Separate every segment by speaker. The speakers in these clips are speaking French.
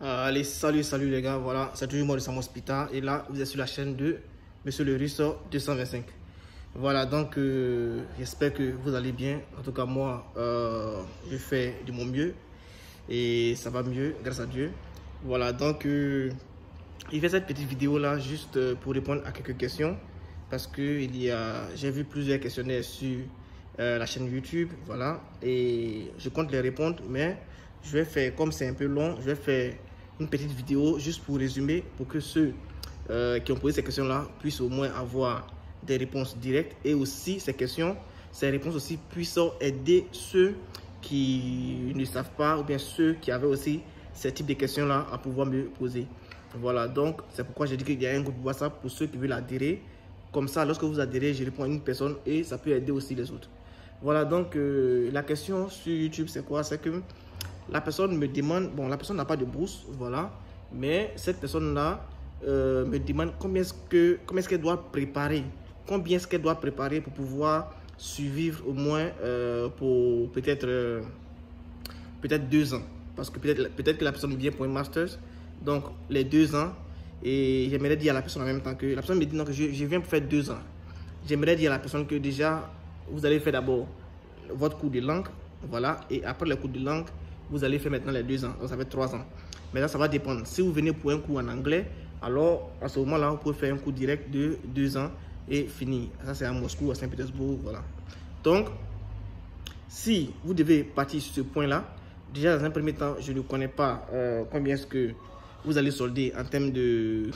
Speaker 1: Allez, salut les gars, voilà, c'est toujours moi de Sam Hospital et là vous êtes sur la chaîne de Monsieur le Russe 225. Voilà, donc j'espère que vous allez bien. En tout cas moi, je fais de mon mieux et ça va mieux grâce à Dieu. Voilà, donc il fait cette petite vidéo là juste pour répondre à quelques questions parce que j'ai vu plusieurs questionnaires sur la chaîne YouTube, voilà, et je compte les répondre, mais je vais faire, comme c'est un peu long, je vais faire une petite vidéo juste pour résumer, pour que ceux qui ont posé ces questions-là puissent au moins avoir des réponses directes, et aussi ces réponses aussi puissent aider ceux qui ne savent pas, ou bien ceux qui avaient aussi ces types de questions-là à pouvoir me poser. Voilà, donc c'est pourquoi j'ai dit qu'il y a un groupe WhatsApp pour ceux qui veulent adhérer. Comme ça, lorsque vous adhérez, je réponds à une personne et ça peut aider aussi les autres. Voilà, donc la question sur YouTube, c'est quoi? C'est que la personne me demande, bon, la personne n'a pas de bourse, voilà, mais cette personne-là me demande combien est-ce qu'elle doit préparer, pour pouvoir survivre au moins pour peut-être 2 ans. Parce que peut-être que la personne vient pour un master, donc les 2 ans, et j'aimerais dire à la personne en même temps que la personne me dit non, que je viens pour faire 2 ans. J'aimerais dire à la personne que déjà, vous allez faire d'abord votre cours de langue, voilà, et après le cours de langue, vous allez faire maintenant les 2 ans, donc ça fait 3 ans. Maintenant, ça va dépendre. Si vous venez pour un cours en anglais, alors à ce moment-là, vous pouvez faire un cours direct de 2 ans et fini. Ça, c'est à Moscou, à Saint-Pétersbourg, voilà. Donc, si vous devez partir sur ce point-là, déjà dans un premier temps, je ne connais pas combien est-ce que vous allez solder en termes de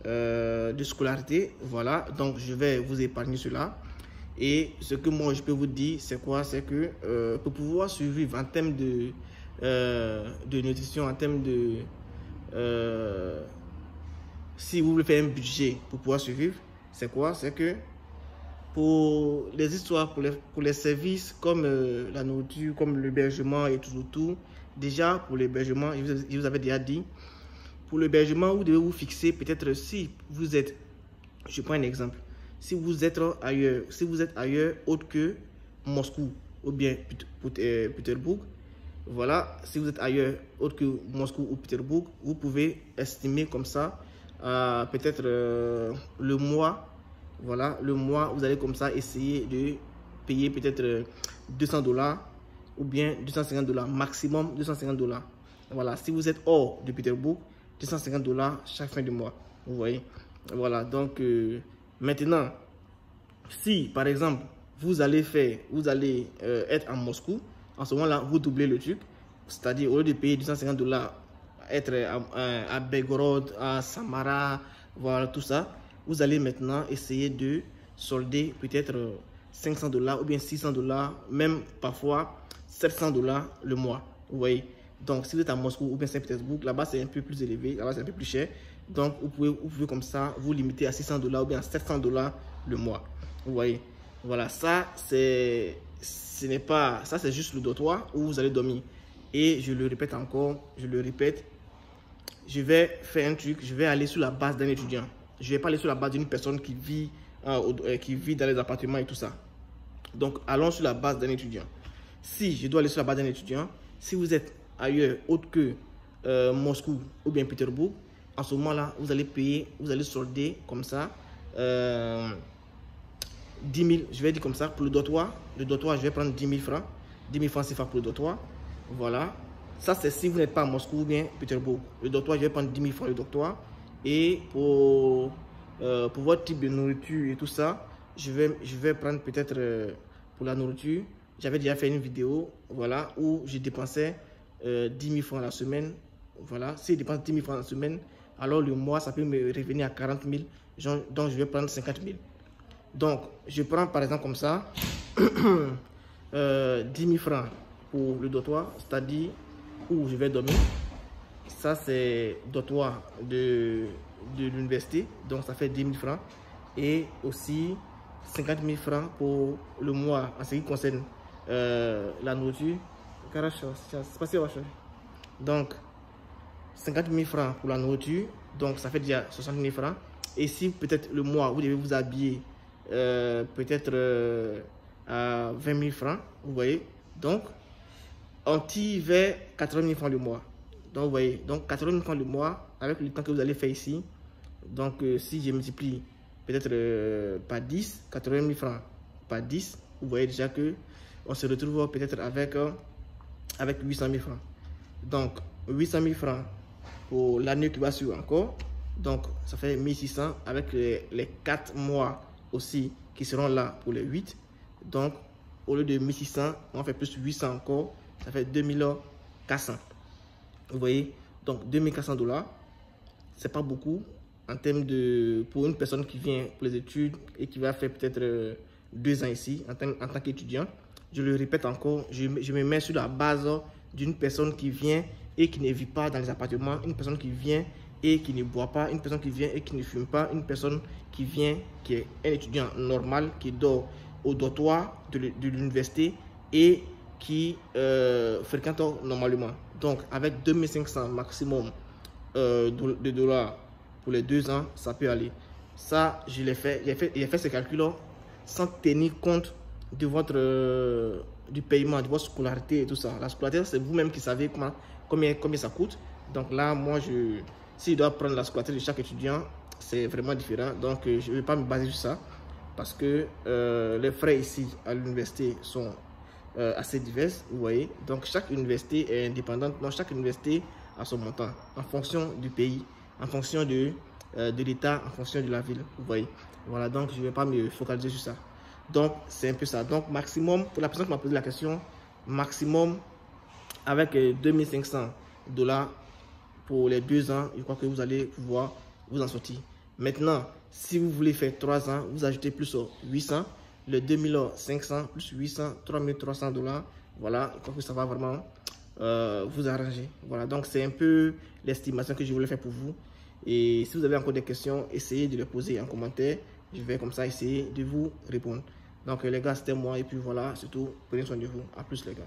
Speaker 1: de scolarité, voilà. Donc je vais vous épargner cela, et ce que moi je peux vous dire, c'est quoi? C'est que pour pouvoir survivre en termes de nutrition, en termes de si vous voulez faire un budget pour pouvoir survivre, c'est quoi? C'est que pour les histoires, pour les services comme la nourriture, comme l'hébergement et tout, déjà pour l'hébergement, je vous avais déjà dit, pour l'hébergement, vous devez vous fixer peut-être si vous êtes, je prends un exemple, si vous êtes ailleurs autre que Moscou ou bien Pétersbourg, voilà, si vous êtes ailleurs autre que Moscou ou Pétersbourg, vous pouvez estimer comme ça peut-être le mois. Voilà, le mois, vous allez comme ça essayer de payer peut-être $200 ou bien $250, maximum $250. Voilà, si vous êtes hors de Pétersbourg, $250 chaque fin de mois. Vous voyez, voilà. Donc maintenant, si par exemple vous allez être en Moscou, en ce moment-là, vous doublez le truc, c'est-à-dire au lieu de payer $250, être à Belgorod, à Samara, voilà tout ça. Vous allez maintenant essayer de solder peut-être $500 ou bien $600, même parfois $700 le mois. Vous voyez. Donc, si vous êtes à Moscou ou bien Saint-Pétersbourg, là-bas c'est un peu plus élevé, là-bas c'est un peu plus cher. Donc, vous pouvez comme ça vous limiter à $600 ou bien $700 le mois. Vous voyez. Voilà, ça c'est juste le dortoir où vous allez dormir. Et je le répète encore, je vais faire un truc, je vais aller sur la base d'un étudiant. Je ne vais pas aller sur la base d'une personne qui vit dans les appartements et tout ça. Donc, allons sur la base d'un étudiant. Si je dois aller sur la base d'un étudiant, si vous êtes ailleurs autre que Moscou ou bien Pétersbourg, en ce moment-là, vous allez solder comme ça 10 000, je vais dire comme ça, pour le dortoir. Le dortoir, je vais prendre 10 000 francs. 10 000 francs CFA pour le dortoir. Voilà. Ça, c'est si vous n'êtes pas à Moscou ou bien Pétersbourg. Le dortoir, je vais prendre 10 000 francs le dortoir. Et pour votre type de nourriture et tout ça, je vais prendre peut-être pour la nourriture. J'avais déjà fait une vidéo, voilà, où je dépensais 10 000 francs la semaine. Voilà, si je dépense 10 000 francs la semaine, alors le mois, ça peut me revenir à 40 000. Donc, je vais prendre 50 000. Donc, je prends par exemple comme ça 10 000 francs pour le dortoir, c'est-à-dire où je vais dormir. Ça, c'est dortoir de l'université, donc ça fait 10 000 francs. Et aussi 50 000 francs pour le mois en ce qui concerne la nourriture. Donc, 50 000 francs pour la nourriture, donc ça fait déjà 60 000 francs. Et si peut-être le mois, vous devez vous habiller peut-être à 20 000 francs, vous voyez. Donc, on tire vers 80 000 francs le mois. Donc, vous voyez, donc 80 000 francs le mois, avec le temps que vous allez faire ici. Donc, si je multiplie peut-être par 10, 80 000 francs par 10, vous voyez déjà que on se retrouve peut-être avec 800 000 francs. Donc, 800 000 francs pour l'année qui va suivre encore. Donc, ça fait 1600 avec les 4 mois aussi qui seront là pour les 8. Donc, au lieu de 1600, on fait plus 800 encore. Ça fait 2400. Vous voyez? Donc, 2400 $, c'est pas beaucoup en termes de... Pour une personne qui vient pour les études et qui va faire peut-être 2 ans ici en tant qu'étudiant. Je le répète encore, je me mets sur la base d'une personne qui vient et qui ne vit pas dans les appartements, une personne qui vient et qui ne boit pas, une personne qui vient et qui ne fume pas, une personne qui vient, qui est un étudiant normal, qui dort au dortoir de l'université et qui fréquente normalement. Donc, avec 2500 maximum de dollars pour les 2 ans, ça peut aller. Ça, je l'ai fait, j'ai fait ce calcul sans tenir compte de votre du paiement, de votre scolarité et tout ça. La scolarité, c'est vous-même qui savez combien ça coûte. Donc là, moi, si je dois prendre la scolarité de chaque étudiant, c'est vraiment différent. Donc, je ne vais pas me baser sur ça parce que les frais ici à l'université sont assez divers, vous voyez. Donc, chaque université est indépendante. Donc, chaque université a son montant en fonction du pays, en fonction de l'État, en fonction de la ville, vous voyez. Voilà, donc je ne vais pas me focaliser sur ça. Donc, c'est un peu ça. Donc, maximum, pour la personne qui m'a posé la question, maximum avec 2500 $ pour les 2 ans, je crois que vous allez pouvoir vous en sortir. Maintenant, si vous voulez faire 3 ans, vous ajoutez plus 800, le 2500 plus 800, 3300 $. Voilà, je crois que ça va vraiment vous arranger. Voilà, donc c'est un peu l'estimation que je voulais faire pour vous. Et si vous avez encore des questions, essayez de les poser en commentaire. Je vais comme ça essayer de vous répondre. Donc les gars, c'était moi et puis voilà, surtout prenez soin de vous. À plus les gars.